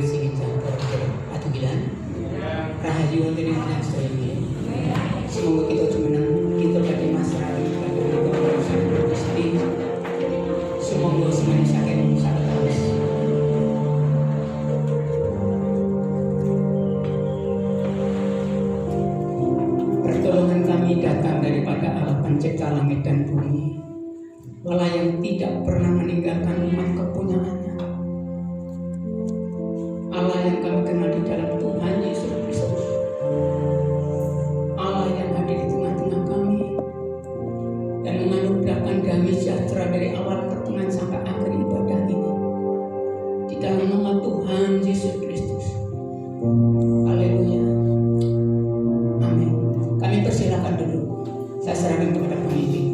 sing jaga atugilan rahayu wonten ing sedaya. Semoga kita jumeneng kita badhe masrahi kagem kita Gusti. Semoga semuanya saking saterus. Pertolongan kami datang daripada Allah pencipta langit dan bumi, Allah yang tidak pernah meninggalkan umat kepunyaannya, Allah yang kami kenal di dalam Tuhan Yesus Kristus, Allah yang hadir di tengah-tengah kami dan menganugerahkan damai sejahtera dari awal pertengahan sampai akhir ibadah ini di dalam nama Tuhan Yesus Kristus. Haleluya. Amin. Kami persilakan dulu. Saya serahkan kepada pemimpin.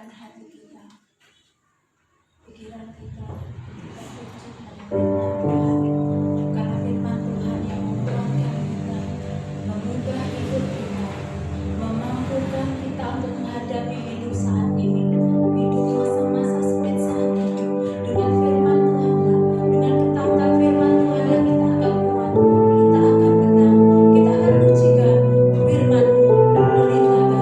membukakan hati kita, pikiran kita, tertuju pada firman Tuhan. Karena firman Tuhan yang menguatkan kita, mengubah hidup kita, memampukan kita untuk menghadapi hidup saat ini, hidup masa-masa sulit saat ini. Dengan firman Tuhan, dengan ketaatan firman Tuhan yang kita akan kuat, kita akan menang, kita akan menyaksikan firman-Mu berita bagi kami.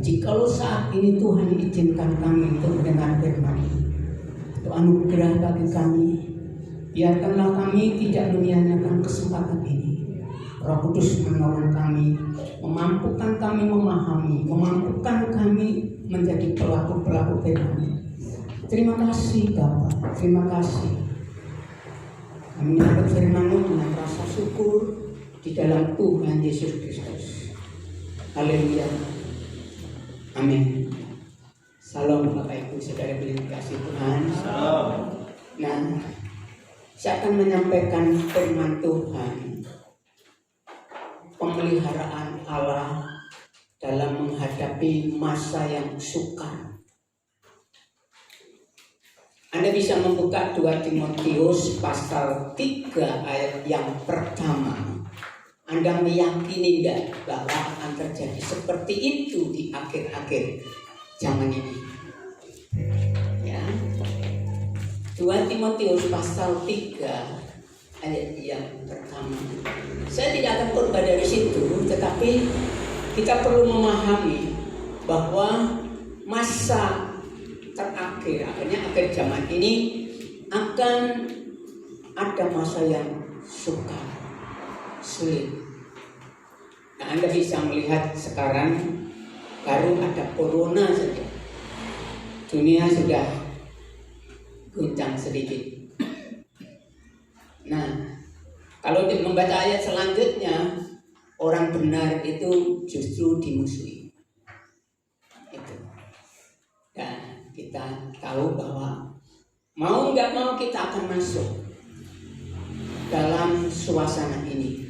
Jikalau saat ini Tuhan izinkan kami untuk mendengar firman itu anugerah bagi kami, biarkanlah kami tidak menyia-nyiakan kesempatan ini. Roh Kudus menolong kami, memampukan kami memahami, memampukan kami menjadi pelaku-pelaku firman. Terima kasih Bapa, terima kasih. Kami menyambut firman-Mu dengan rasa syukur di dalam Tuhan Yesus Kristus. Haleluya. Amin. Salam Bapak Ibu Saudara yang dikasihi Tuhan. Salam. Nah, saya akan menyampaikan firman Tuhan, pemeliharaan Allah dalam menghadapi masa yang sukar. Anda bisa membuka 2 Timotius pasal 3 ayat yang pertama. Anda meyakini enggak bahwa akan terjadi seperti itu di akhir-akhir zaman ini? Ya. 2 Timotius pasal 3 ayat yang pertama. Saya tidak akan khotbah dari situ, tetapi kita perlu memahami bahwa masa terakhir, akhir zaman ini akan ada masa yang sukar, sulit. Nah, Anda bisa melihat sekarang baru ada corona saja, dunia sudah guncang sedikit. Nah, kalau membaca ayat selanjutnya, orang benar itu justru dimusuhi. Itu. Dan kita tahu bahwa mau nggak mau kita akan masuk dalam suasana ini,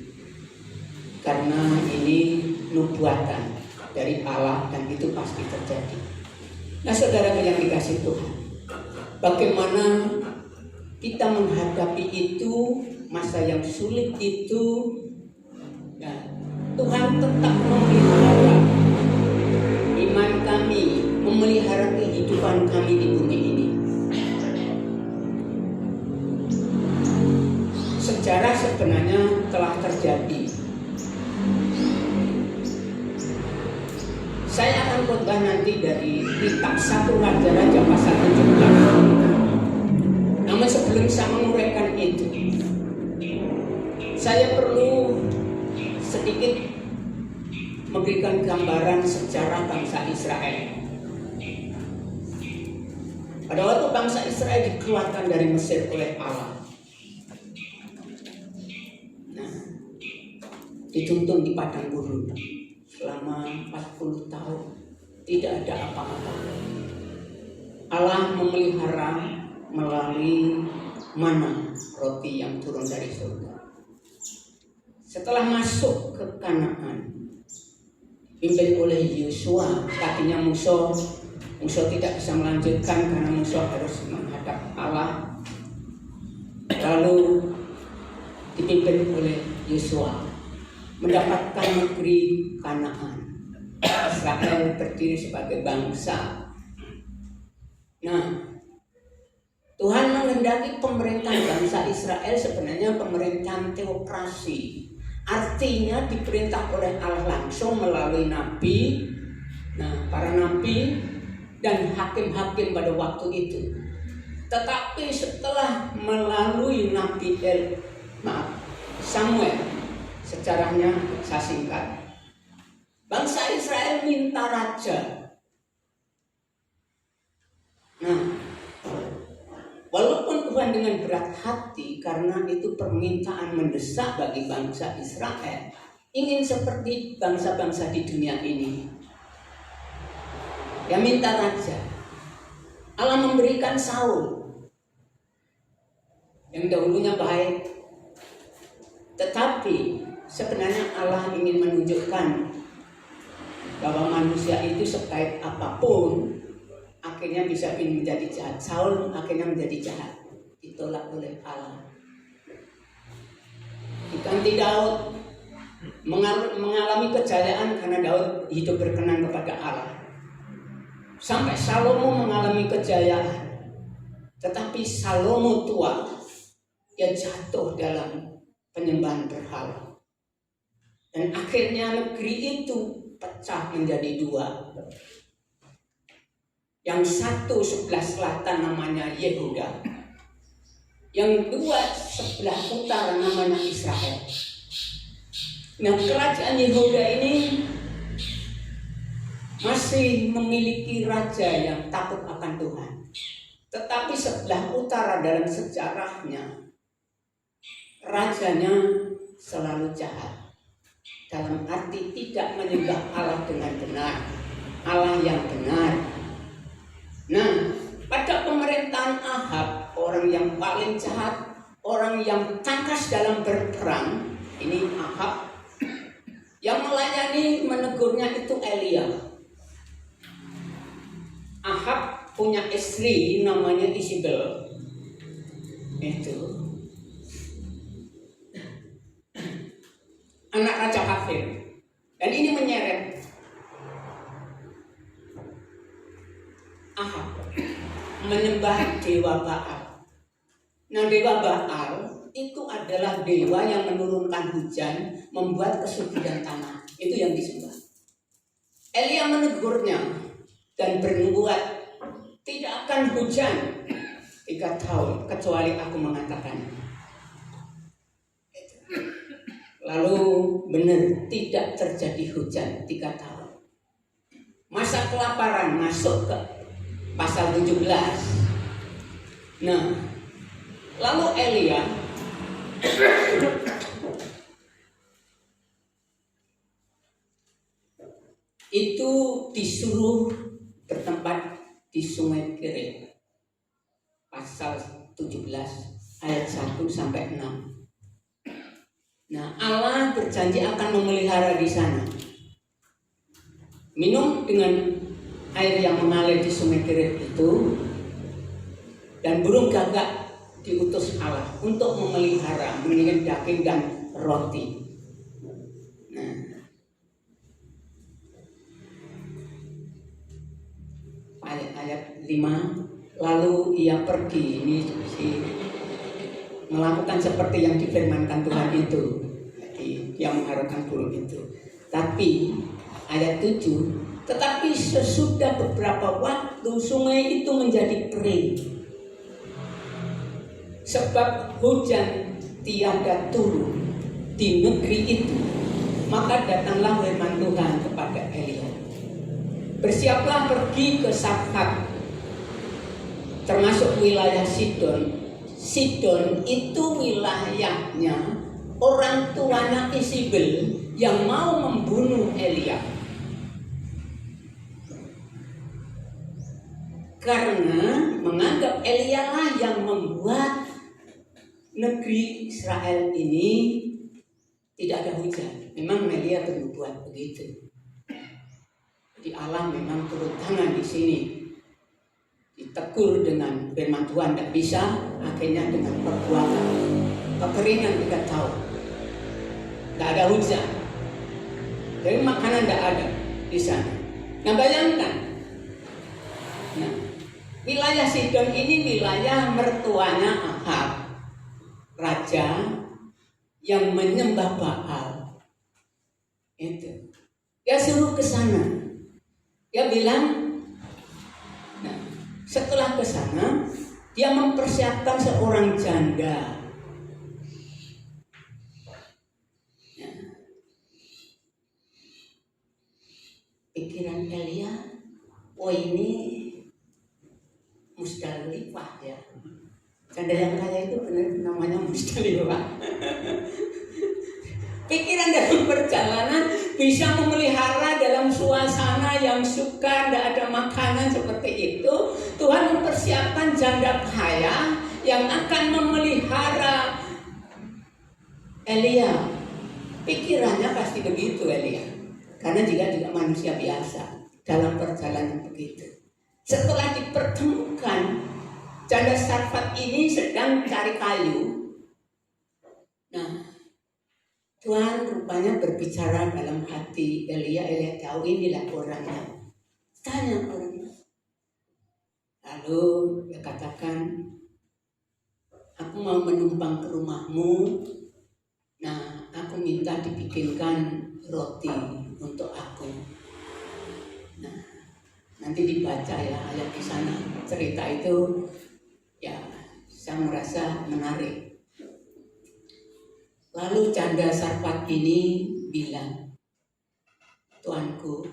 karena ini nubuatan dari Allah dan itu pasti terjadi. Nah, saudara yang dikasih Tuhan, bagaimana kita menghadapi itu, masa yang sulit itu? Nah, Tuhan tetap memelihara iman kami, memelihara kehidupan kami di bumi ini. Sejarah sebenarnya telah terjadi. Saya akan khotbah nanti dari kitab 1 Raja-Raja pasal 17. Namun sebelum saya menguraikan itu, saya perlu sedikit memberikan gambaran sejarah bangsa Israel. Pada waktu bangsa Israel dikeluarkan dari Mesir oleh Allah, dituntun di padang gurun selama 40 tahun, tidak ada apa-apa. Allah memelihara melalui mana, roti yang turun dari surga. Setelah masuk ke Kanaan, dipimpin oleh Yosua, tadinya musuh tidak bisa melanjutkan karena musuh harus menghadap Allah. Lalu dipimpin oleh Yosua mendapatkan negeri Kanaan. Israel berdiri sebagai bangsa. Nah, Tuhan menghendaki pemerintahan bangsa Israel sebenarnya pemerintahan teokrasi. Artinya diperintah oleh Allah langsung melalui nabi. Nah, para nabi dan hakim-hakim pada waktu itu. Tetapi setelah melalui nabi Samuel, sejarahnya saya singkat, bangsa Israel minta raja. Nah, walaupun Tuhan dengan berat hati, karena itu permintaan mendesak bagi bangsa Israel, ingin seperti bangsa-bangsa di dunia ini, dia minta raja. Allah memberikan Saul yang dahulunya baik, tetapi sebenarnya Allah ingin menunjukkan bahwa manusia itu sebaik apapun akhirnya bisa menjadi jahat. Saul akhirnya menjadi jahat, ditolak oleh Allah. Diganti Daud, mengalami kejayaan karena Daud hidup berkenan kepada Allah. Sampai Salomo mengalami kejayaan, tetapi Salomo tua, dia jatuh dalam penyembahan berhala. Dan akhirnya negeri itu pecah menjadi 2. Yang satu sebelah selatan namanya Yehuda, yang 2 sebelah utara namanya Israel. Nah, kerajaan Yehuda ini masih memiliki raja yang takut akan Tuhan. Tetapi sebelah utara dalam sejarahnya, rajanya selalu jahat. Dalam arti tidak menyembah Allah dengan benar, Allah yang benar. Nah, pada pemerintahan Ahab, orang yang paling jahat, orang yang tangkas dalam berperang, ini Ahab, yang melayani menegurnya itu Elia. Ahab punya istri namanya Isabel. Itu anak raja kafir. Dan ini menyeret Ahab menyembah dewa Baal. Nah, dewa Baal itu adalah dewa yang menurunkan hujan, membuat kesuburan tanah. Itu yang disembah. Elia menegurnya dan bernubuat, tidak akan hujan 3 tahun kecuali aku mengatakan. Lalu benar, tidak terjadi hujan 3 tahun. Masa kelaparan masuk ke pasal 17. Nah, lalu Elia itu disuruh bertempat di Sungai Kerit. Pasal 17 ayat 1 sampai 6. Nah, Allah berjanji akan memelihara di sana. Minum dengan air yang mengalir di Sungai Kerit itu, dan burung gagak diutus Allah untuk memelihara, mengirim daging dan roti. Nah, ayat 5, lalu ia pergi, ini melakukan seperti yang difirmankan Tuhan itu. Jadi dia mengharapkan burung itu. Tapi ayat 7, tetapi sesudah beberapa waktu sungai itu menjadi kering, sebab hujan tiada turun di negeri itu. Maka datanglah firman Tuhan kepada Elia, bersiaplah pergi ke Sarfat, termasuk wilayah Sidon. Sidon itu wilayahnya orang tuanya Isabel yang mau membunuh Elia. Karena menganggap Elia lah yang membuat negeri Israel ini tidak ada hujan. Memang Elia bernubuat begitu. Jadi Allah memang turun tangan di sini. Ditegur dengan firman Tuhan tidak bisa, akhirnya dengan perbuatan kekeringan 3 tahun, tidak ada hujan, jadi makanan tidak ada di sana. Nah, bayangkan, nah, wilayah Sidon ini wilayah mertuanya Ahab, raja yang menyembah Baal. Itu dia suruh ke sana, dia bilang. Setelah ke sana, dia mempersiapkan seorang janda. Ya. Pikiran Elia, oh ini Musdalifah ya. Janda yang kaya itu benar namanya Musdalifah. Pikiran dalam perjalanan bisa memelihara dalam suasana yang sukar, tidak ada makanan seperti itu. Tuhan mempersiapkan janda kaya yang akan memelihara Elia. Pikirannya pasti begitu Elia, karena juga manusia biasa dalam perjalanan begitu. Setelah dipertemukan, janda Sarfat ini sedang cari kayu. Nah, Tuhan rupanya berbicara dalam hati Elia. Elia tahu inilah orangnya. Tanya orangnya. Lalu dia katakan, aku mau menumpang ke rumahmu. Nah, aku minta dibikinkan roti untuk aku. Nah, nanti dibaca ya ayat di sana. Cerita itu ya saya merasa menarik. Lalu janda Sarfat ini bilang, Tuanku,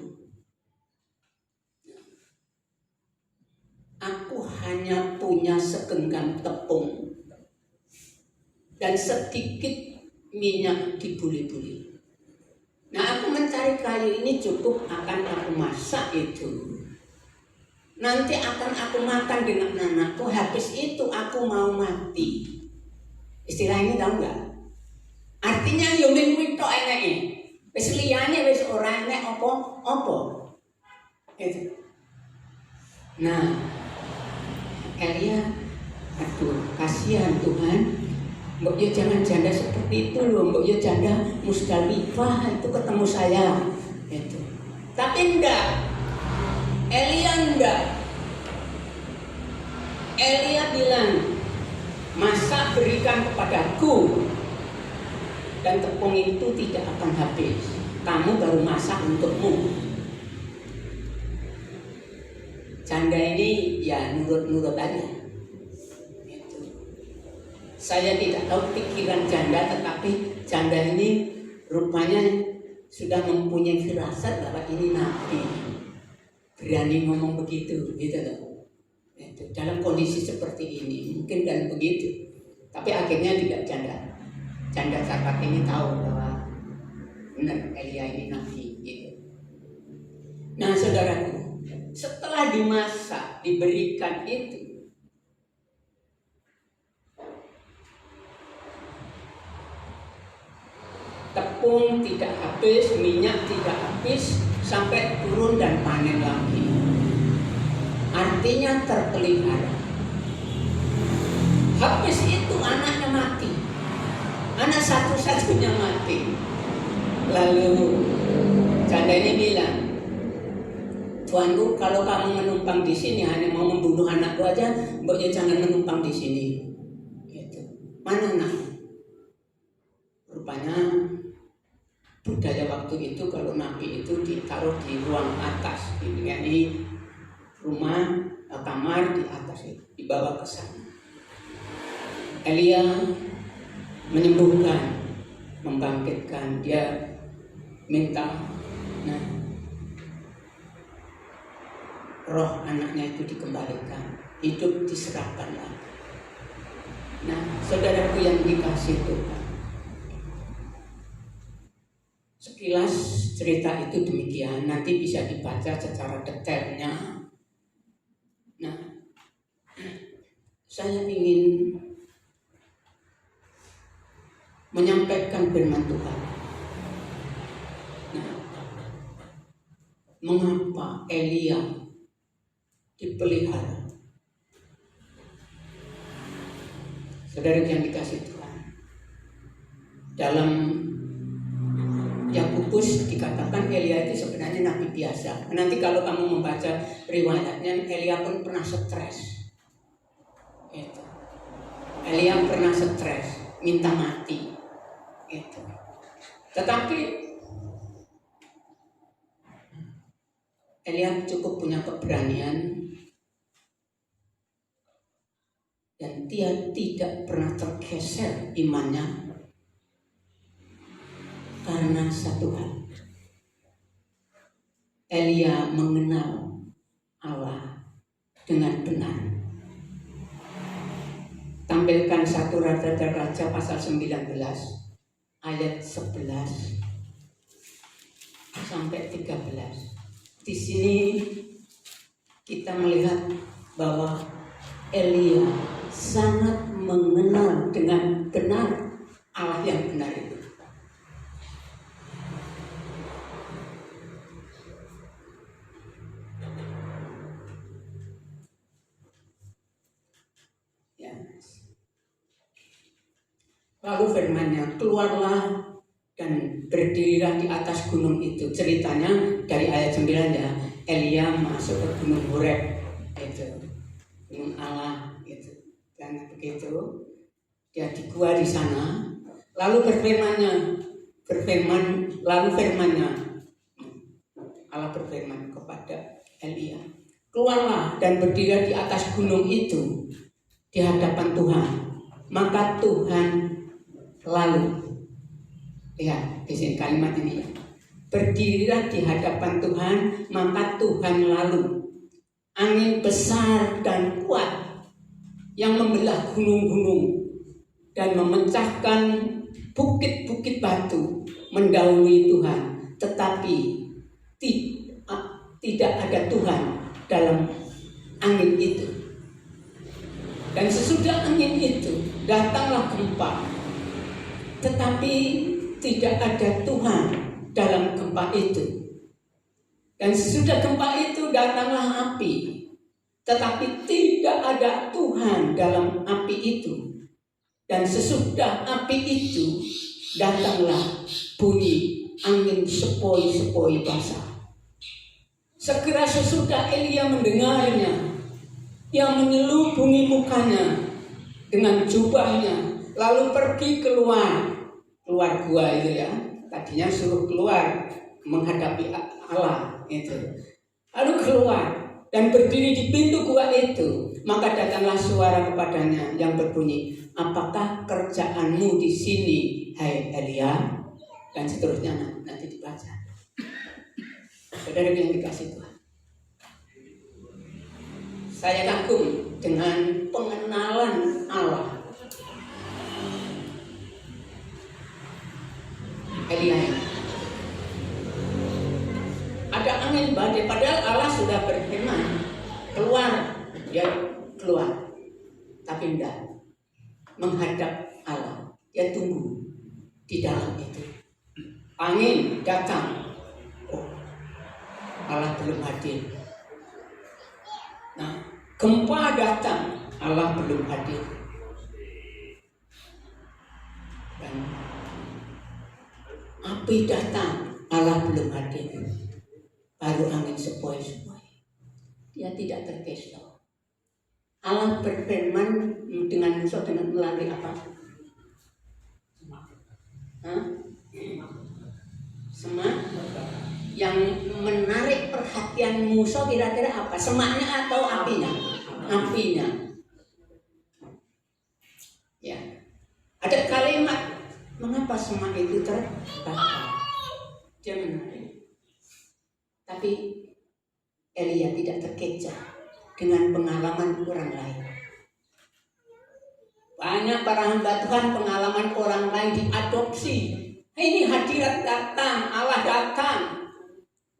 aku hanya punya segenggam tepung dan sedikit minyak di buli-buli. Nah, aku mencari kayu ini cukup akan aku masak itu. Nanti akan aku makan dengan anakku, habis itu aku mau mati. Istilah ini tahu nggak? Artinya yo ming tok eneke. Wis liyane wis ora enek apa-apa. Gitu. Nah, Elia, aduh kasihan Tuhan, mbok yo jangan janda seperti itu loh, mbok yo janda Musdalifah itu ketemu saya itu. Tapi enggak, Elia enggak. Elia bilang, masa berikan kepadaku dan tepung itu tidak akan habis, kamu baru masak untukmu. Janda ini ya nurut-nurut aja. Saya tidak tahu pikiran janda, tetapi janda ini rupanya sudah mempunyai firasat bahwa ini nabi, berani ngomong begitu, gitu loh. Dalam kondisi seperti ini mungkin kan begitu, tapi akhirnya tidak janda sahabat ini tahu bahwa benar Elia ini nabi, gitu. Nah saudaraku, setelah dimasak, diberikan itu, tepung tidak habis, minyak tidak habis, sampai turun dan panen lagi. Artinya terpelihara. Habis itu anaknya mati, anak satu-satunya mati. Lalu janda ini bilang, Tuanku, kalau kamu menumpang di sini hanya mau membunuh anakku aja, mboknya jangan menumpang di sini. Gitu. Mana anaknya? Rupanya budaya waktu itu kalau nabi itu ditaruh di ruang atas, di rumah kamar di atas itu, dibawa ke sana. Elia menyembuhkan, membangkitkan, dia minta, nah, roh anaknya itu dikembalikan, hidup diserahkan lagi. Nah, saudaraku yang dikasih Tuhan, sekilas cerita itu demikian, nanti bisa dibaca secara detailnya. Nah, saya ingin menyampaikan firman Tuhan. Nah, mengapa Elia dipelihara? Saudara yang dikasih Tuhan, dalam Yakobus dikatakan Elia itu sebenarnya nabi biasa. Nanti kalau kamu membaca riwayatnya, Elia pun pernah stres. Gitu. Elia pernah stres, minta mati. Gitu. Tetapi Elia cukup punya keberanian dan dia tidak pernah tergeser imannya. Karena satu hal, Elia mengenal Allah dengan benar. Tampilkan 1 Raja pasal 19 ayat 11 sampai 13. Di sini kita melihat bahwa Elia sangat mengenal dengan benar Allah yang benar itu. Lalu firman-Nya, keluarlah dan berdirilah di atas gunung itu. Ceritanya dari ayat 9 ya, Elia masuk ke gunung Horeb, itu gunung Allah, gitu. Dan begitu dia di gua di sana. Lalu firman-Nya, Allah berfirman kepada Elia, keluarlah dan berdirilah di atas gunung itu di hadapan Tuhan. Maka Tuhan lalu, ya, di sini kalimat ini, berdirilah di hadapan Tuhan, maka Tuhan lalu, angin besar dan kuat yang membelah gunung-gunung dan memecahkan bukit-bukit batu mendahului Tuhan, tetapi tidak ada Tuhan dalam angin itu. Dan sesudah angin itu datanglah gempa, tetapi tidak ada Tuhan dalam gempa itu. Dan sesudah gempa itu datanglah api, Tetapi tidak ada Tuhan dalam api itu. Dan sesudah api itu datanglah bunyi angin sepoi-sepoi basah. Segera sesudah Elia mendengarnya, ia menyelubungi mukanya dengan jubahnya, lalu pergi keluar gua itu ya. Tadinya suruh keluar menghadapi Allah itu. Lalu keluar dan berdiri di pintu gua itu. Maka datanglah suara kepadanya yang berbunyi, apakah kerjaanmu di sini, hai Elia? Dan seterusnya nanti dibaca. Saudara yang dikasih Tuhan, saya kagum dengan pengenalan Allah Elia ini. Ada angin badai, padahal Allah sudah berfirman keluar, dia keluar, tapi tidak menghadap Allah, dia tunggu di dalam itu. Angin datang, oh, Allah belum hadir. Nah, gempa datang, Allah belum hadir. Dan api datang, Allah belum hadir. Baru angin sepoi-sepoi. Dia tidak terkecoh. Allah berfirman dengan Musa dengan melalui apa? Semak. Yang menarik perhatian Musa kira-kira apa? Semaknya atau apinya? Apinya. Ya. Ada kalimat, mengapa semak itu terbakar? Dia menarik. Tapi Elia tidak terkecoh dengan pengalaman orang lain. Banyak para hamba Tuhan pengalaman orang lain diadopsi. Ini hadirat datang, Allah datang.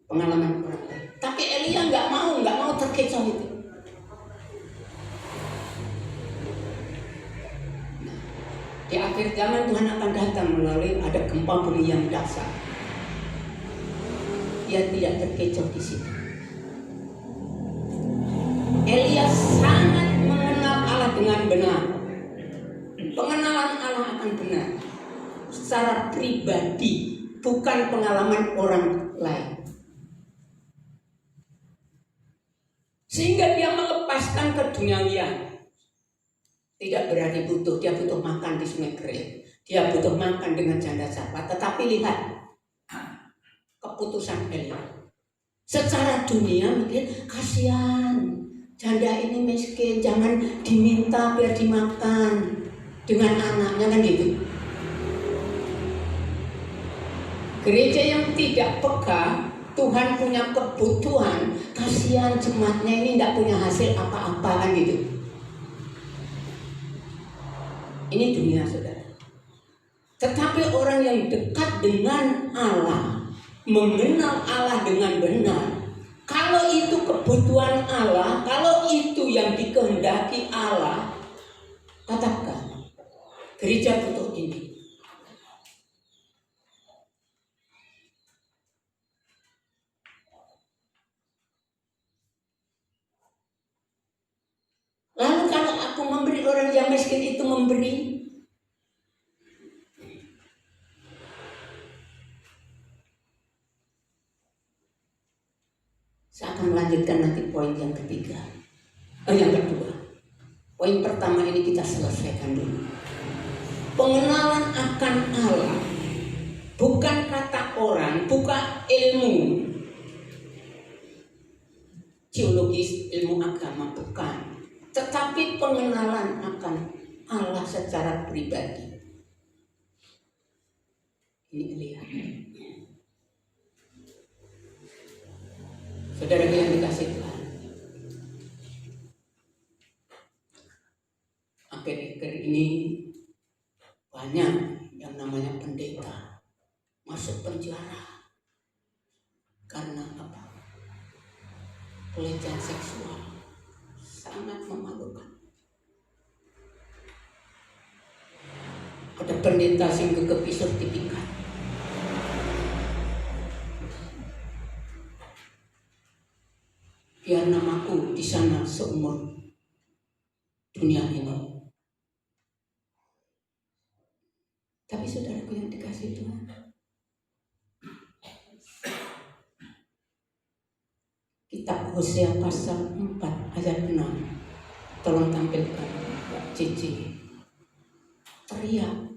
Pengalaman orang lain. Tapi Elia nggak mau terkecoh itu. Nah, di akhir zaman Tuhan akan datang melalui ada gempa bumi yang dahsyat. Dia tidak terkecoh di situ. Elia sangat mengenal Allah dengan benar. Pengenalan Allah akan benar secara pribadi, bukan pengalaman orang lain. Sehingga dia melepaskan keduniawian. Tidak berarti butuh, dia butuh makan di sungai kering, dia butuh makan dengan janda sahabat. Tetapi lihat keputusan Elia. Secara dunia mungkin kasihan, janda ini miskin, jangan diminta biar dimakan dengan anaknya, kan gitu. Gereja yang tidak peka, Tuhan punya kebutuhan, kasihan jemaatnya ini tidak punya hasil apa-apa, kan gitu. Ini dunia, saudara. Tetapi orang yang dekat dengan Allah, mengenal Allah dengan benar, kalau itu kebutuhan Allah, kalau itu yang dikehendaki Allah, katakan gereja butuh ini. Lalu kalau aku memberi, orang yang miskin itu memberi, saya akan melanjutkan nanti poin yang ketiga. Yang kedua. Poin pertama ini kita selesaikan dulu. Pengenalan akan Allah bukan kata orang, bukan ilmu teologis, ilmu agama, bukan. Tetapi pengenalan akan Allah secara pribadi. Ini lihat. Saudara yang dikasih Tuhan, akhir-akhir ini banyak yang namanya pendeta masuk penjara karena apa? Pelecehan seksual. Sangat memalukan. Ada pendeta yang kekepi sertifikat. Biar namaku di sana seumur dunia ini. Tapi saudaraku yang dikasihi Tuhan, kitab Hosea pasal 4 ayat 6, tolong tampilkan Cici. Teriak.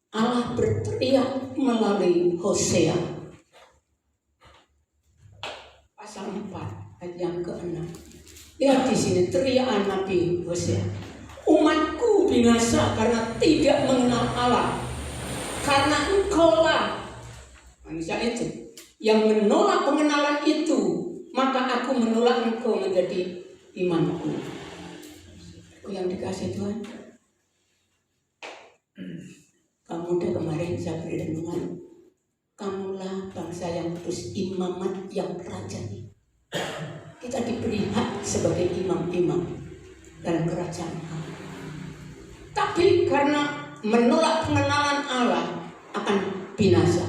Allah berteriak melalui Hosea pasal 4 ayat yang ke-6. Lihat di sini teriakan Nabi Hosea. Umatku binasa karena tidak mengenal Allah. Karena engkaulah manusia itu yang menolak pengenalan itu, maka aku menolak engkau menjadi imamku. Yang dikasih Tuhan, kamu udah kemarin saya beri renungan, kamulah bangsa yang kudus, imamat yang rajani. Kita diberi hak sebagai imam-imam dalam kerajaan Allah. Tapi karena menolak pengenalan Allah akan binasa.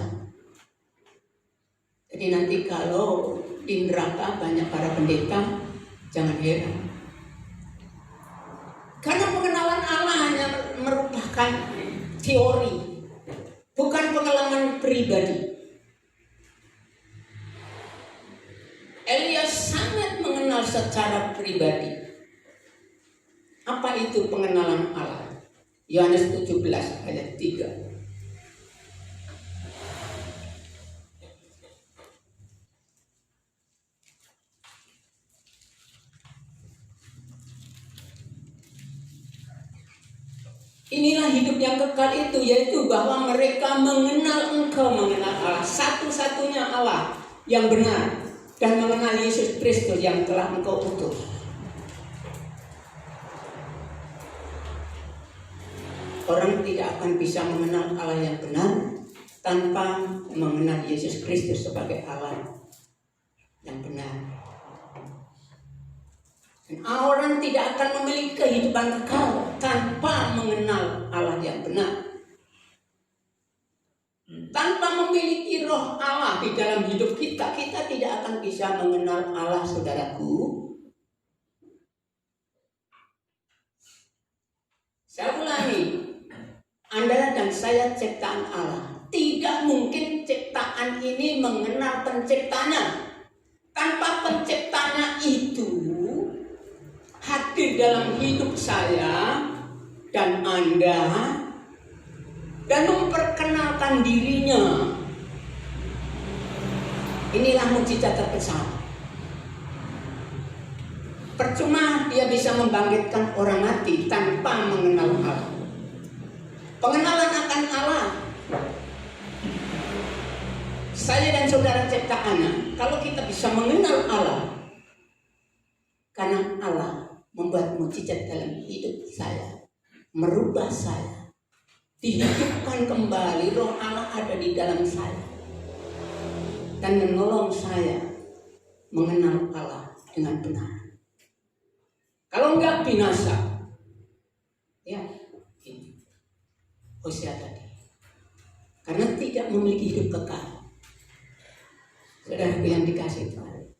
Jadi nanti kalau di neraka banyak para pendeta, jangan heran. Karena pengenalan Allah hanya merupakan teori, bukan pengalaman pribadi. Elia sangat mengenal secara pribadi. Apa itu pengenalan Allah? Yohanes 17 ayat 3. Inilah hidup yang kekal itu, yaitu bahwa mereka mengenal engkau, mengenal Allah, satu-satunya Allah yang benar, dan mengenal Yesus Kristus yang telah engkau utus. Orang tidak akan bisa mengenal Allah yang benar tanpa mengenal Yesus Kristus sebagai Allah yang benar. Dan orang tidak akan memiliki kehidupan kekal tanpa mengenal Allah yang benar. Tanpa memiliki roh Allah di dalam hidup kita, kita tidak akan bisa mengenal Allah, saudaraku. Saya ulangi, Anda dan saya ciptaan Allah. Tidak mungkin ciptaan ini mengenal penciptanya. Tanpa penciptanya itu hadir dalam hidup saya dan Anda dan memperkenalkan dirinya. Inilah mukjizat terbesar. Percuma dia bisa membangkitkan orang mati tanpa mengenal Allah. Pengenalan akan Allah, saya dan saudara ciptaannya, kalau kita bisa mengenal Allah, karena Allah membuat mukjizat dalam hidup saya, merubah saya, dihidupkan kembali, roh Allah ada di dalam saya dan menolong saya mengenal Allah dengan benar. Kalau enggak binasa, ya ini Hosea tadi, karena tidak memiliki hidup kekal. Saudara yang dikasih Tuhan,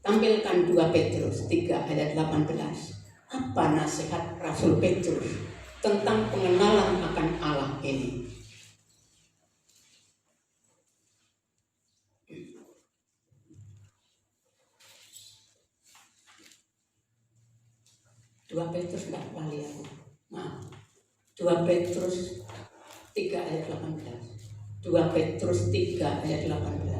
tampilkan 2 Petrus 3 ayat 18. Apa nasihat Rasul Petrus tentang pengenalan akan Allah ini? Dua Petrus tidak wali aku. Maaf. 2 Petrus 3 ayat 18. 2 Petrus 3 ayat 18.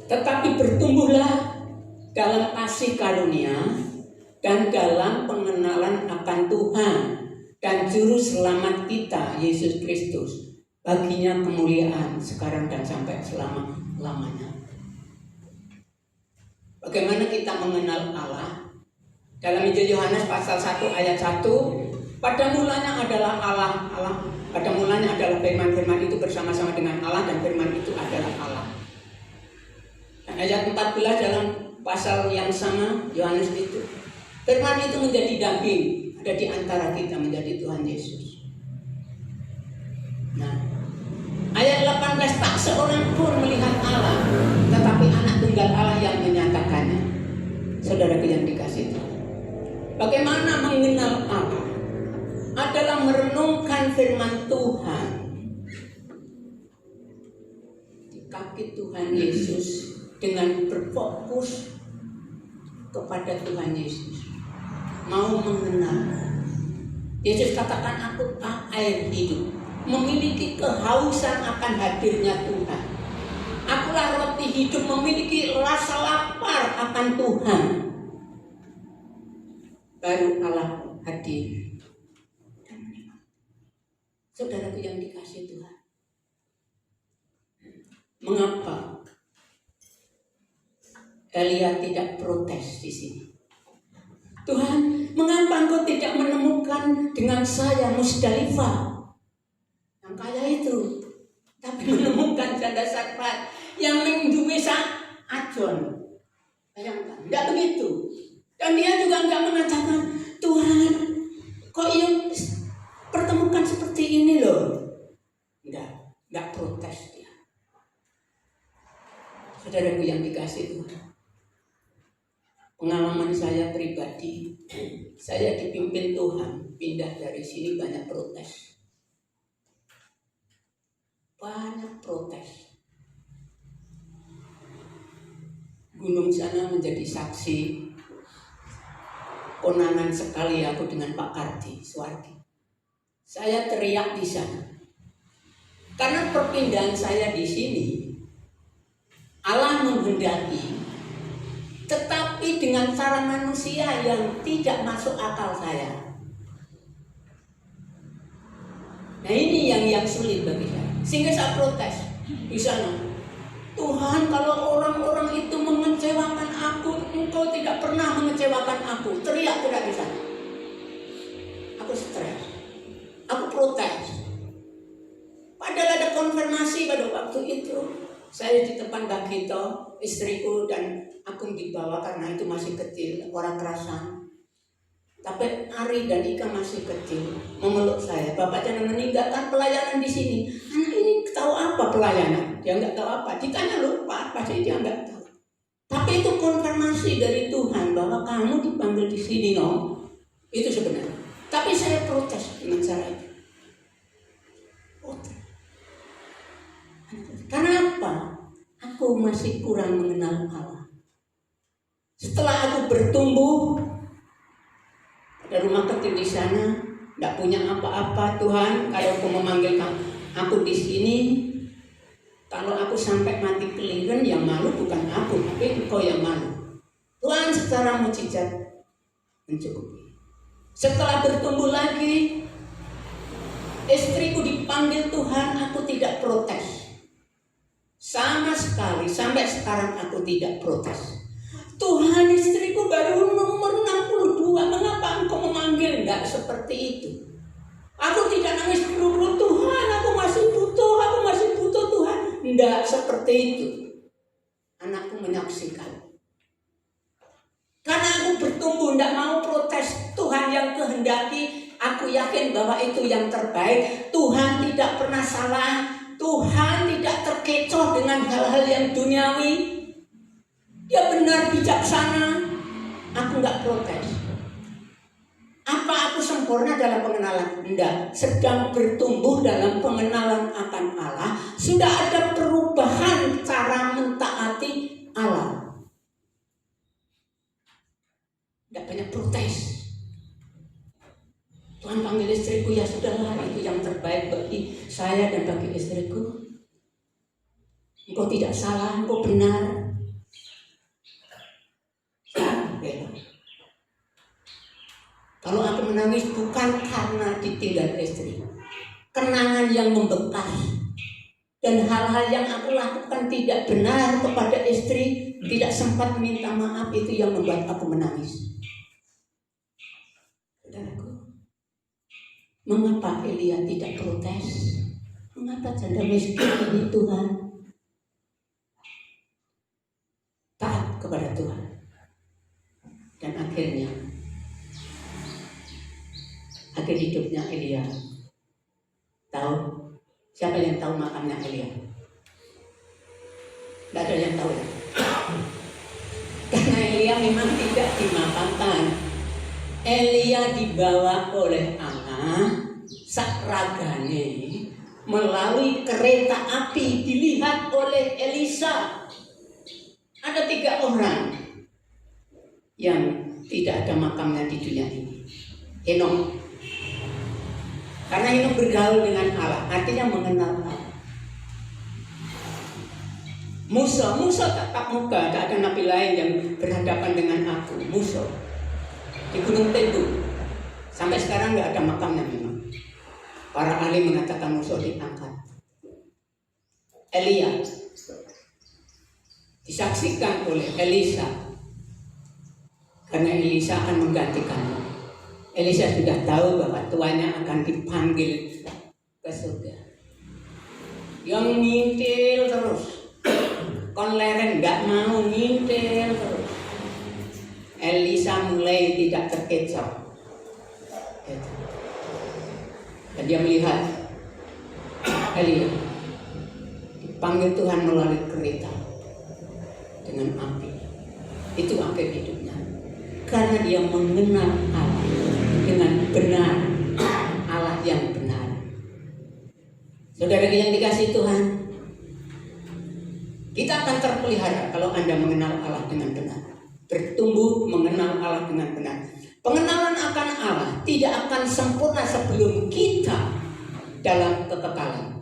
Tetapi bertumbuhlah dalam kasih karunia dan dalam pengenalan akan Tuhan dan Juru Selamat kita, Yesus Kristus. Baginya kemuliaan sekarang dan sampai selama-lamanya. Bagaimana kita mengenal Allah? Dalam Injil Yohanes pasal 1 ayat 1, pada mulanya adalah Allah. Pada mulanya adalah firman-firman itu bersama-sama dengan Allah, dan firman itu adalah Allah. Dan ayat 14 dalam pasal yang sama Yohanes itu, firman itu menjadi daging, ada di antara kita, menjadi Tuhan Yesus. seorang pun melihat Allah, tetapi anak tunggal Allah yang menyatakannya. Saudara yang dikasihi Tuhan, bagaimana mengenal Allah adalah merenungkan firman Tuhan di kaki Tuhan Yesus dengan berfokus kepada Tuhan Yesus. Mau mengenal. Yesus katakan, aku air hidup, memiliki kehausan akan hadirnya Tuhan. Akulah roti hidup, memiliki rasa lapar akan Tuhan. Baru Allah hadir. Saudaraku yang dikasihi Tuhan, mengapa Elia tidak protes di sini? Tuhan, mengapa engkau tidak menemukan dengan saya Musdalifah yang kaya itu, tapi menemukan janda Sarfat yang menduwe ajon? Bayangkan, tidak begitu. Dan dia juga enggak mengatakan, Tuhan, kok yang pertemukan seperti ini loh. Enggak protes dia. Saudaraku yang dikasihi Tuhan, pengalaman saya pribadi, saya dipimpin Tuhan pindah dari sini banyak protes. Banyak protes. Gunung sana menjadi saksi. Konangan sekali aku dengan Pak Kardi Suwardi. Saya teriak di sana. Karena perpindahan saya di sini, Allah menghendaki, tetapi dengan cara manusia yang tidak masuk akal saya. Nah ini yang sulit bagi saya. Sehingga saya protes di sana. Tuhan, kalau orang-orang itu mengecewakan aku, engkau tidak pernah mengecewakan aku. Teriak-teriak di sana. Aku stres. Aku protes. Padahal ada konfirmasi pada waktu itu. Saya di depan Mbak Gito, istriku, dan aku dibawa karena itu masih kecil, orang kerasan. Tapi Ari dan Ika masih kecil, memeluk saya. Bapak jangan meninggalkan pelayanan di sini. Anak ini tahu apa pelayanan? Dia nggak tahu apa. Ditanya lupa, pasti dia nggak tahu. Tapi itu konfirmasi dari Tuhan bahwa kamu dipanggil di sini, no. Itu sebenarnya. Tapi saya protes dengan cara itu. Protes. Karena apa? Aku masih kurang mengenal Allah. Setelah aku bertumbuh, ada rumah kecil di sana, tidak punya apa-apa. Tuhan, kalau aku memanggil aku di sini, kalau aku sampai mati keliren, yang malu bukan aku, tapi engkau yang malu. Tuhan secara mujizat mencukupi. Setelah bertumbuh lagi, istriku dipanggil Tuhan, aku tidak protes. Sama sekali, sampai sekarang aku tidak protes. Tuhan, istriku baru nomor 62, mengapa engkau memanggil? Enggak seperti itu. Aku tidak nangis buru-buru, Tuhan, aku masih butuh Tuhan. Enggak seperti itu. Anakku menyaksikan. Karena aku bertumbuh, enggak mau protes. Tuhan yang kehendaki, aku yakin bahwa itu yang terbaik. Tuhan tidak pernah salah. Tuhan tidak terkecoh dengan hal-hal yang duniawi. Dia benar bijaksana. Aku enggak protes. Apa aku sempurna dalam pengenalan? Enggak. Sedang bertumbuh dalam pengenalan akan Allah. Sudah ada perubahan cara mentaati Allah. Enggak banyak protes. Tuhan panggil istriku, ya sudahlah, itu yang terbaik bagi saya dan bagi istriku. Engkau tidak salah, engkau benar. Kalau aku menangis bukan karena ditinggal istri, kenangan yang membekas dan hal-hal yang aku lakukan tidak benar kepada istri, tidak sempat minta maaf, itu yang membuat aku menangis. Saudaraku, mengapa Elia tidak protes? Mengapa janda miskin ini Tuhan taat kepada Tuhan? Dan akhir hidupnya Elia. Tahu? Siapa yang tahu makamnya Elia? kalian tahu ya. Karena Elia memang tidak dimakamkan. Elia dibawa oleh Allah sakragane melalui kereta api, dilihat oleh Elisa. Ada 3 orang yang tidak ada makamnya di dunia ini. Henok. Karena Henok bergaul dengan Allah, artinya mengenal Allah. Musa tatap muka, tak ada nabi lain yang berhadapan dengan aku. Musa di Gunung Tebu, sampai sekarang nggak ada makamnya memang. Para ahli mengatakan Musa diangkat. Elia disaksikan oleh Elisa, karena Elisa akan menggantikannya. Elisa sudah tahu bahwa tuannya akan dipanggil ke surga. Yang ngintil terus, konleren nggak mau ngintil terus. Elisa mulai tidak terkecoh. Dan dia melihat Elia dipanggil Tuhan melalui kereta dengan api. Itu akhir hidupnya. Karena dia mengenal Allah dengan benar, Allah yang benar. Saudara yang dikasihi Tuhan, kita akan terpelihara kalau Anda mengenal Allah dengan benar. Bertumbuh mengenal Allah dengan benar. Pengenalan akan Allah tidak akan sempurna sebelum kita dalam kekekalan.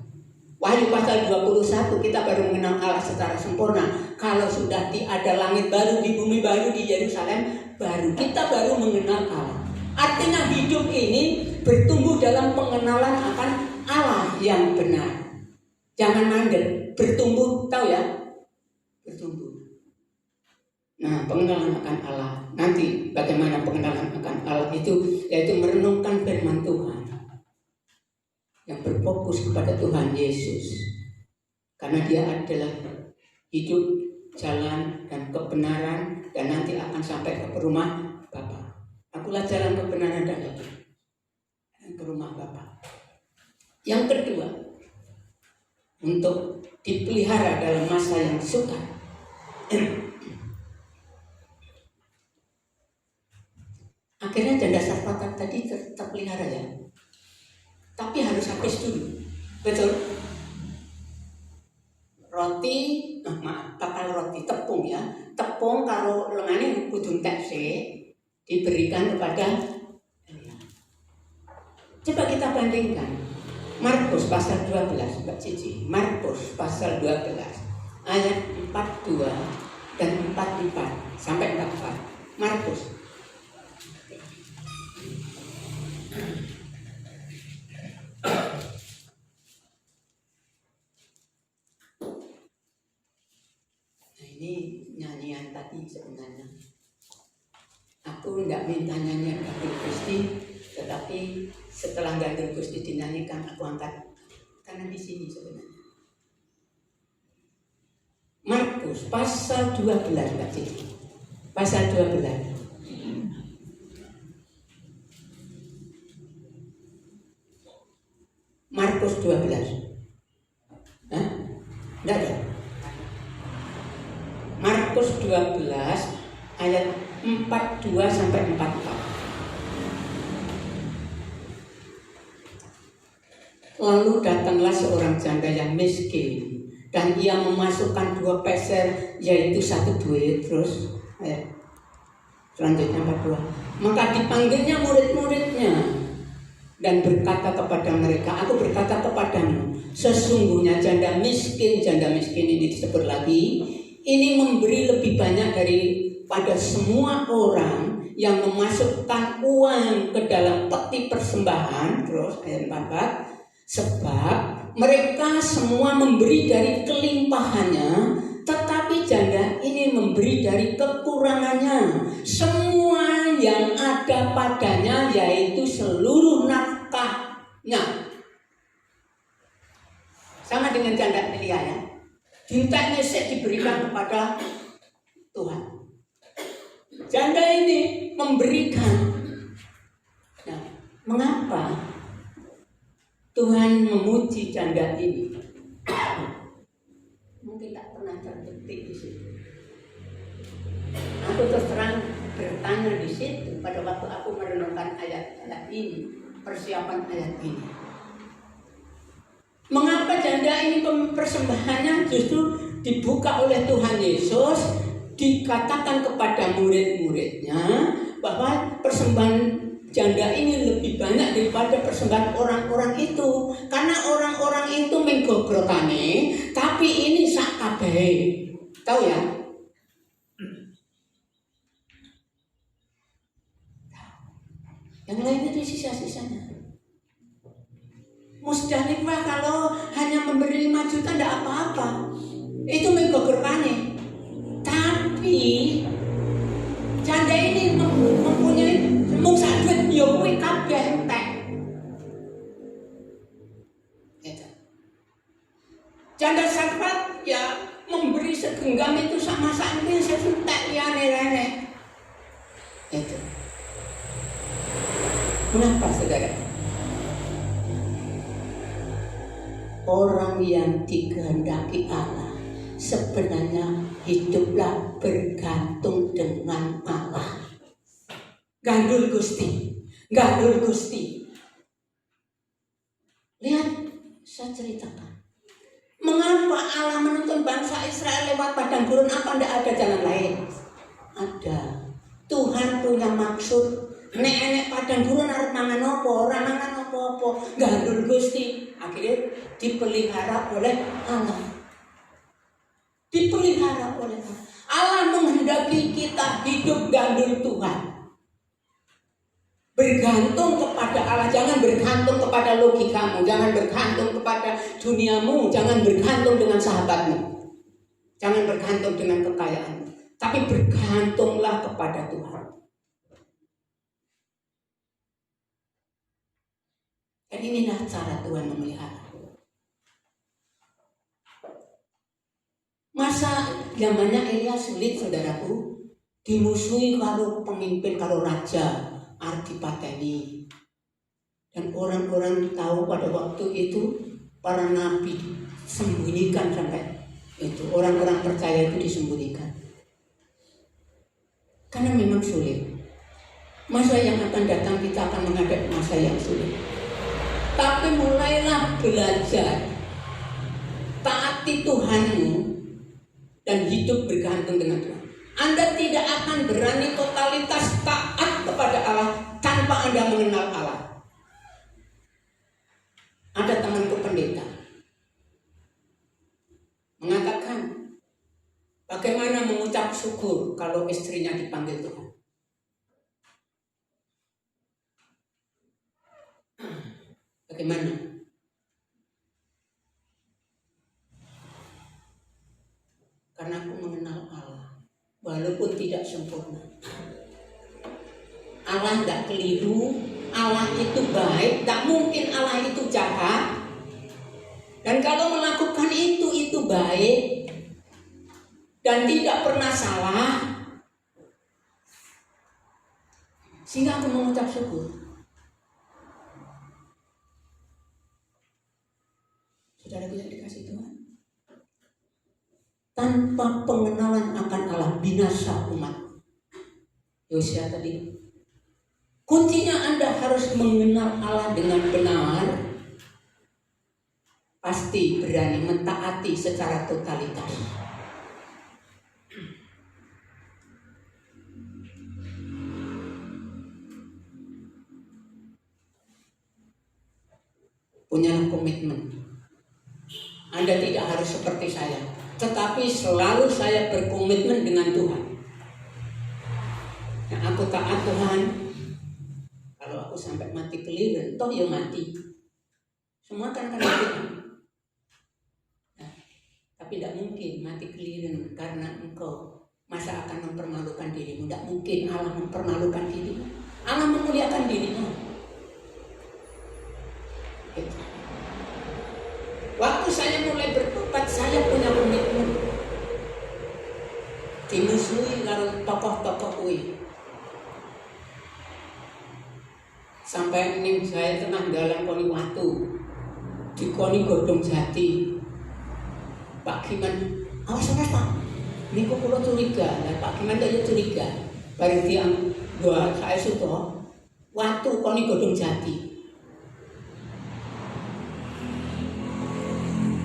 Wahyu pasal 21 kita baru mengenal Allah secara sempurna kalau sudah ada langit baru, di bumi baru, di Yerusalem baru, kita baru mengenal Allah. Artinya hidup ini bertumbuh dalam pengenalan akan Allah yang benar. Jangan mandek, bertumbuh, tahu ya? Bertumbuh. Nah, pengenalan akan Allah. Nanti bagaimana pengenalan akan Allah itu, yaitu merenungkan firman Tuhan yang berfokus kepada Tuhan Yesus. Karena dia adalah hidup, jalan, dan kebenaran, dan nanti akan sampai ke rumah Bapa. Akulah jalan kebenaran dan hidup, dan ke rumah Bapa. Yang kedua, untuk dipelihara dalam masa yang sukar, akhirnya janda Sarfata tadi terpelihara ya. Tapi harus habis dulu. Betul? Roti, bakal roti tepung ya. Tepung kalau lengane kudu entek sih diberikan kepada Elia. Coba kita bandingkan. Markus pasal 12, Mbak Cici. Markus pasal 12 ayat 42 dan 44 sampai 44. Markus. Ini nyanyian tadi sebenarnya. Aku tidak minta nyanyian Gantung Gusti, tetapi setelah Gantung Gusti dinyanyikan aku angkat karena di sini sebenarnya. Markus pasal 12 Mbak Cici. Pasal 12. Markus 12. Hah? Tidak ada. Markus 12 ayat 42 sampai 44. Lalu datanglah seorang janda yang miskin dan ia memasukkan 2 peser, yaitu 1 duit. Terus selanjutnya 42. Maka dipanggilnya murid-muridnya dan berkata kepada mereka, aku berkata kepadamu, sesungguhnya janda miskin ini disebut lagi, ini memberi lebih banyak daripada semua orang yang memasukkan uang ke dalam peti persembahan. Terus ayat 44, sebab mereka semua memberi dari kelimpahannya, tetapi janda ini memberi dari kekurangannya. Semua yang ada padanya, yaitu seluruh nafkahnya. Sama dengan janda Elia ya. Dinteknya diberikan kepada Tuhan. Janda ini memberikan. Nah, mengapa Tuhan memuji janda ini? Mungkin tak pernah terbetik di sederhana di situ pada waktu aku merenungkan ayat-ayat ini, persiapan ayat ini. Mengapa janda ini persembahannya justru dibuka oleh Tuhan Yesus, dikatakan kepada murid-muridnya bahwa persembahan janda ini lebih banyak daripada persembahan orang-orang itu, karena orang-orang itu menggogrokane, tapi ini sak kabeh. Tahu ya? Yang lain itu sisa-sisanya. Musdalifah kalau hanya memberi 5 juta tidak apa-apa, itu menggogrokane. Tapi janda ini mempunyai mung sak duit yo kuwi kabeh entek. Janda Sarfat ya memberi segenggam itu sama sakit sesentek liyane rene. Itu. Kenapa saudara? Orang yang dikehendaki Allah sebenarnya hiduplah bergantung dengan Allah. Gandul Gusti, gandul Gusti. Lihat, saya ceritakan. Mengapa Allah menuntun bangsa Israel lewat padang gurun? Apa tidak ada jalan lain? Ada. Tuhan punya maksud. Nek padang gurun arep mangan apa, ora mangan apa-apa. Gandul Gusti. Akhirnya dipelihara oleh Allah. Dipelihara oleh Allah. Allah menghendaki kita hidup gandul Tuhan. Bergantung kepada Allah, jangan bergantung kepada logikamu, jangan bergantung kepada duniamu, jangan bergantung dengan sahabatmu, jangan bergantung dengan kekayaanmu, tapi bergantunglah kepada Tuhan. Dan inilah cara Tuhan memelihara. Masa zamannya Elia sulit, saudaraku, dimusuhi kalau pemimpin, kalau raja Artipateni. Dan orang-orang tahu pada waktu itu para nabi sembunyikan sampai itu. Orang-orang percaya itu disembunyikan. Karena memang sulit. Masa yang akan datang kita akan menghadapi masa yang sulit. Tapi mulailah belajar taati Tuhanmu dan hidup bergantung dengan Tuhan. Anda tidak akan berani totalitas taat kepada Allah tanpa Anda mengenal Allah. Ada temanku pendeta mengatakan bagaimana mengucap syukur kalau istrinya dipanggil Tuhan. Bagaimana? Karena aku mengenal Allah. Walaupun tidak sempurna, Allah tidak keliru, Allah itu baik, tak mungkin Allah itu jahat. Dan kalau melakukan itu baik dan tidak pernah salah, sehingga aku mengucap syukur. Saudara tidak dikasih Tuhan. Tanpa pengenalan akan Allah binasa umat. Yosua tadi. Kuncinya Anda harus mengenal Allah dengan benar. Pasti berani mentaati secara totalitas. Punyalah komitmen. Anda tidak harus seperti saya, tetapi selalu saya berkomitmen dengan Tuhan. Nah, aku taat Tuhan. Kalau aku sampai mati keliru, toh ya mati. Semua kan mati. Nah, tapi tidak mungkin mati keliru karena engkau masa akan mempermalukan dirimu. Tidak mungkin Allah mempermalukan dirimu. Allah memuliakan dirimu. Gitu. Waktu saya mulai bertobat, saya punya komitmen. Dimusuhi kalau tokoh-tokoh kuwi. Sampai ini saya tengah dalam koni watu, dikoni godong jati. Pak Giman, awas Pak, niku kula curiga. Lah Pak Giman tak curiga. bareng tiang dua saya suto waktu koni godong jati.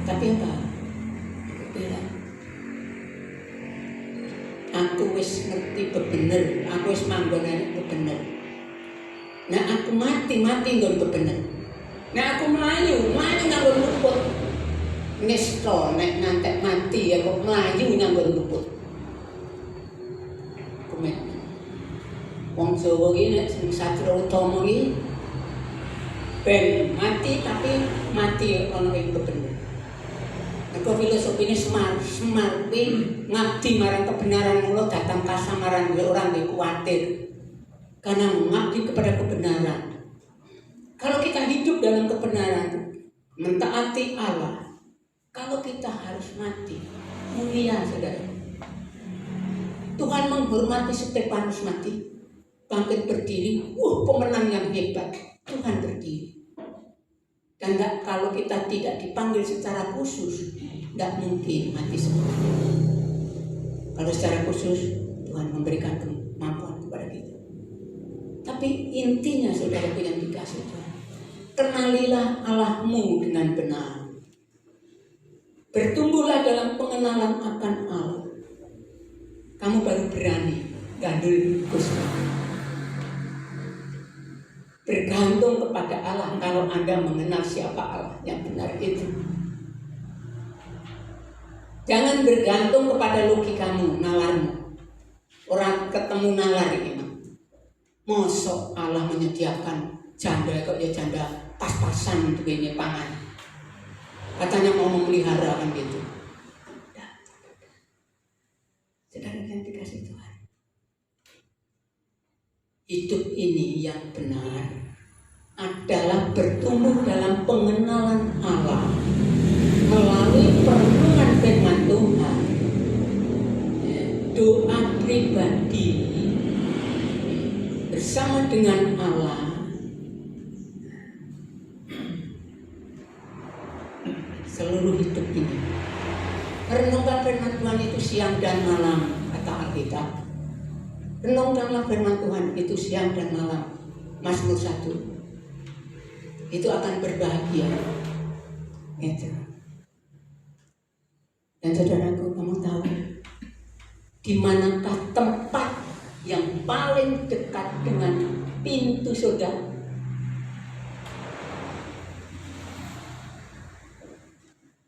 Tapi apa? Bilang, aku wis ngerti bebener, aku wis manggonane bebener. Nah aku mati nggon bebener. Nah aku melayu nganggon luput. Nesto nek ngantek mati ya kok melayu nganggon luput. Kumet. Wong Jawa iki nek sing Satria Utama iki ben mati tapi mati ana ing bebener. Nek filosofine Semar kuwi ngabdi marang kebenaran mulo datang kasamaran ora ndek kuwatir. Karena mengabdi kepada kebenaran. Kalau kita hidup dalam kebenaran, mentaati Allah, kalau kita harus mati, mulia saudara. Tuhan menghormati Stefanus mati, bangkit berdiri, pemenang yang hebat. Tuhan berdiri. Dan kalau kita tidak dipanggil secara khusus, tidak mungkin mati semua. Kalau secara khusus, Tuhan memberikan kemampuan kepada kita. Tapi intinya saudara yang dikasih Tuhan, kenalilah Allahmu dengan benar. Bertumbuhlah dalam pengenalan akan Allah. Kamu baru berani gandul Gusti. Bergantung kepada Allah kalau Anda mengenal siapa Allah yang benar itu. Jangan bergantung kepada logikamu, nalarmu. Orang ketemu nalar ini. Mosok Allah menyediakan janda kok ya janda pas-pasan untuk ini pangan. Katanya mau memelihara kan gitu. Saudara yang dikasih Tuhan. Hidup ini yang benar adalah bertumbuh dalam pengenalan Allah melalui perenungan firman Tuhan, doa pribadi bersama dengan Allah. Seluruh hidup ini renungkan firman Tuhan itu siang dan malam, kata Alkitab. Renungkanlah firman Tuhan itu siang dan malam. Mazmur 1. Itu akan berbahagia. Itu. Dan saudaraku, kamu tahu di manakah tempat yang paling dekat dengan pintu surga?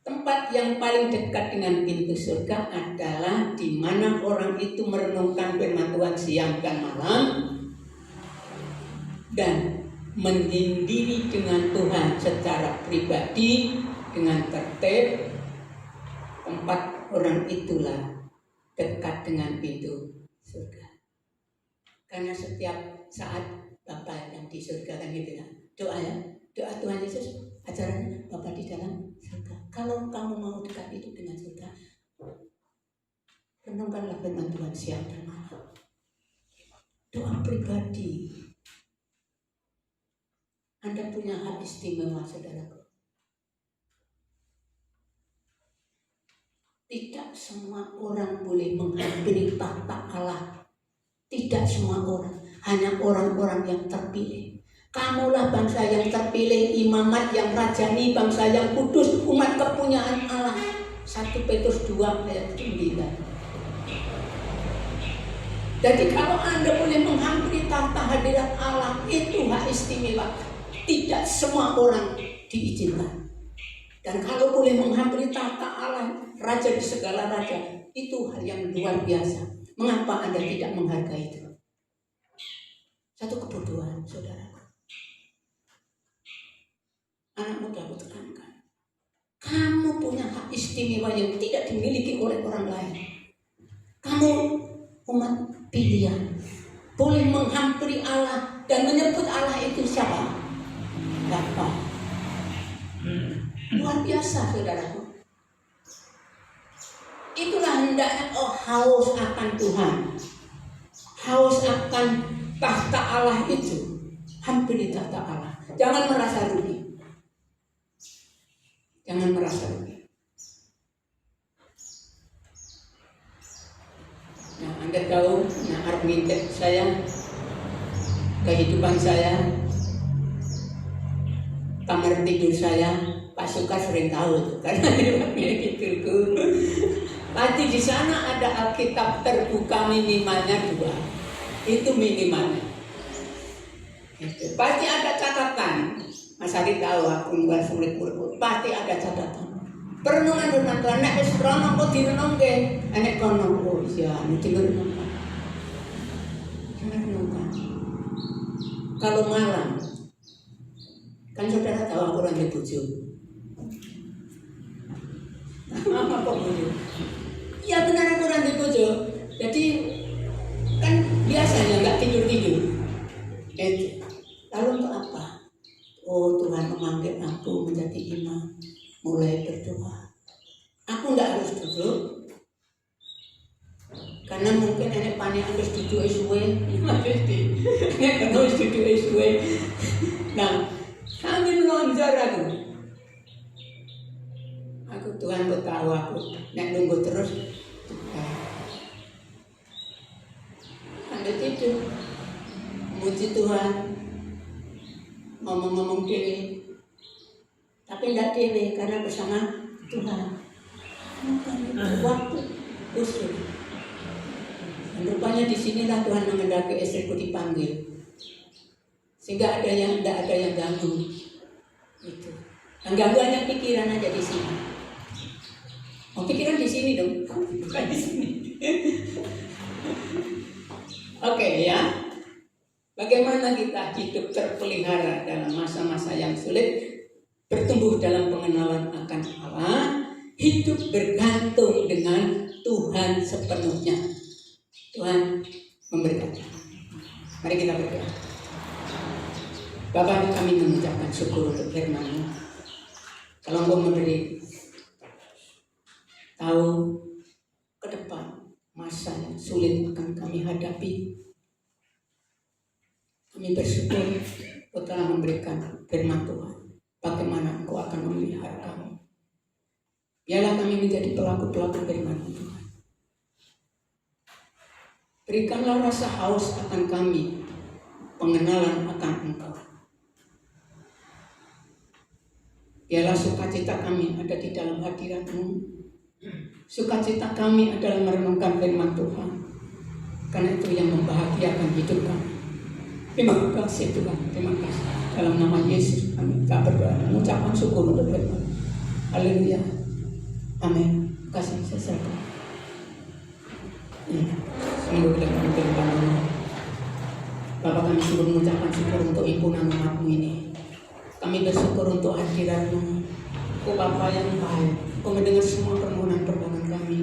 Tempat yang paling dekat dengan pintu surga adalah di mana orang itu merenungkan firman Tuhan siang dan malam dan menyendiri dengan Tuhan secara pribadi dengan tertib. Tempat orang itulah dekat dengan pintu surga. Karena setiap saat Bapa yang di surga kan gitu ya. Doa Tuhan Yesus ajaran Bapa di dalam surga. Kalau kamu mau dekat itu dengan surga, renungkanlah firman Tuhan siang dan malam. Doa pribadi. Anda punya hak istimewa, saudaraku. Tidak semua orang boleh menghampiri tahta Allah. Tidak semua orang, hanya orang-orang yang terpilih. Kamulah bangsa yang terpilih, imamat yang rajani, bangsa yang kudus, umat kepunyaan Allah. 1 Petrus 2 ayat 9. Jadi kalau Anda boleh menghampiri tahta hadirat Allah, itu hak istimewa. Tidak semua orang diizinkan. Dan kalau boleh menghampiri tahta Allah, Raja di segala raja, itu hal yang luar biasa. Mengapa Anda tidak menghargai itu? Satu kebodohan, saudara. Anak muda aku tekankan, kamu punya hak istimewa yang tidak dimiliki oleh orang lain. Kamu umat pilihan, boleh menghampiri Allah dan menyebut Allah itu siapa? Bapa. Luar biasa, saudaraku. Itulah hendaknya haus akan Tuhan, haus akan tahta Allah itu. Hampiri tahta Allah. Jangan merasa rugi. Jangan merasa rugi. Nah, Anda tahu, arep ngintek saya, kehidupan saya, kamar tidur saya, Pak Suka sering tahu karena dia tidurku. Pasti di sana ada Alkitab terbuka minimalnya 2, itu minimalnya. Pasti ada catatan. Mas Adi tahu aku nggak sulit urut, pasti ada catatan. Perenungan Tuhan, nek wis rono kok direnungke, enek kono oh iya mesti renungkan. Renungkan. Kalau malam, kan saudara tahu aku orang bojo. Apa kok bojo? Ya benar aku orang bojo. Jadi kan biasanya nggak tidur. Lalu untuk apa? Oh Tuhan memanggil aku menjadi imam, mulai berdoa. Aku nggak harus duduk, karena mungkin enek panik harus duduk suwe, nek harus duduk suwe. Nah, sambil melonjor aku Tuhan tahu aku, nek nunggu terus, sambil tidur, muji Tuhan, ngomong-ngomong dewe, tapi tidak dewe karena bersama Tuhan. Waktu usul. Dan rupanya di sinilah Tuhan mengendaki istriku dipanggil, sehingga tidak ada yang ganggu. Itu. Yang ganggu hanya pikiran aja di sini. Oh pikiran di sini dong, bukan di sini. Oke ya. Bagaimana kita hidup terpelihara dalam masa-masa yang sulit, bertumbuh dalam pengenalan akan Allah, hidup bergantung dengan Tuhan sepenuhnya. Tuhan memberkati. Mari kita berdoa. Bapa, kami mengucapkan syukur untuk firman-Mu. Kalau Engkau memberi tahu ke depan masa yang sulit akan kami hadapi, kami bersyukur Engkau telah memberikan firman Tuhan. Bagaimana Engkau akan memelihara kami. Biarlah kami menjadi pelaku-pelaku firman Tuhan. Berikanlah rasa haus akan kami, pengenalan akan Engkau. Biarlah sukacita kami ada di dalam hadirat-Mu. Sukacita kami adalah merenungkan firman Tuhan. Karena itu yang membahagiakan hidup kami. Terima kasih Tuhan, terima kasih. Dalam nama Yesus kami berdoa, mengucapkan syukur untuk firman. Haleluya. Amin. Kasih seserta. Semoga kita mengucapkan Bapak, kami sungguh mengucapkan syukur untuk himpunan umat-Mu ini. Kami bersyukur untuk hadirat-Mu. Oh Bapa yang baik, Engkau mendengar semua permohonan-permohonan kami.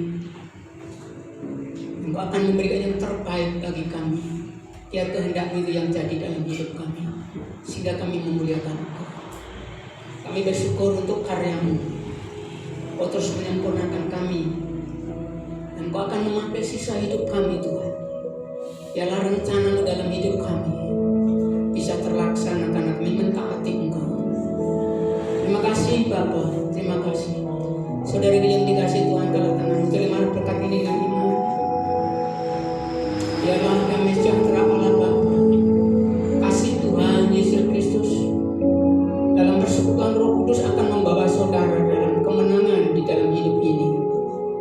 Engkau akan memberikan yang terbaik bagi kami. Biar kehendak-Mu itu yang jadi dalam hidup kami, sehingga kami memuliakan Engkau. Kami bersyukur untuk karya-Mu. Engkau terus menyempurnakan kami, dan Engkau akan memakai sisa hidup kami Tuhan. Biarlah rencana-Mu dalam hidup kami bisa terlaksana karena kami mentaati Engkau. Terima kasih Bapa, terima kasih. Saudari yang dikasih Tuhan, kalau tangan terima berkat ini dengan iman. Biarlah kami sejahtera Allah Bapa, kasih Tuhan Yesus Kristus dalam persekutuan Roh Kudus akan membawa saudara dalam kemenangan di dalam hidup ini.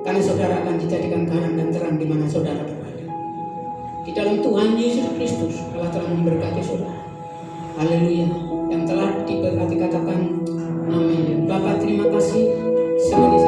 Karena saudara akan dijadikan terang dan terang di mana saudara berada. Di dalam Tuhan Yesus Kristus Allah telah memberkati saudara. Haleluya. Yang telah diberkati katakan amin. Bapak terima kasih. Semuanya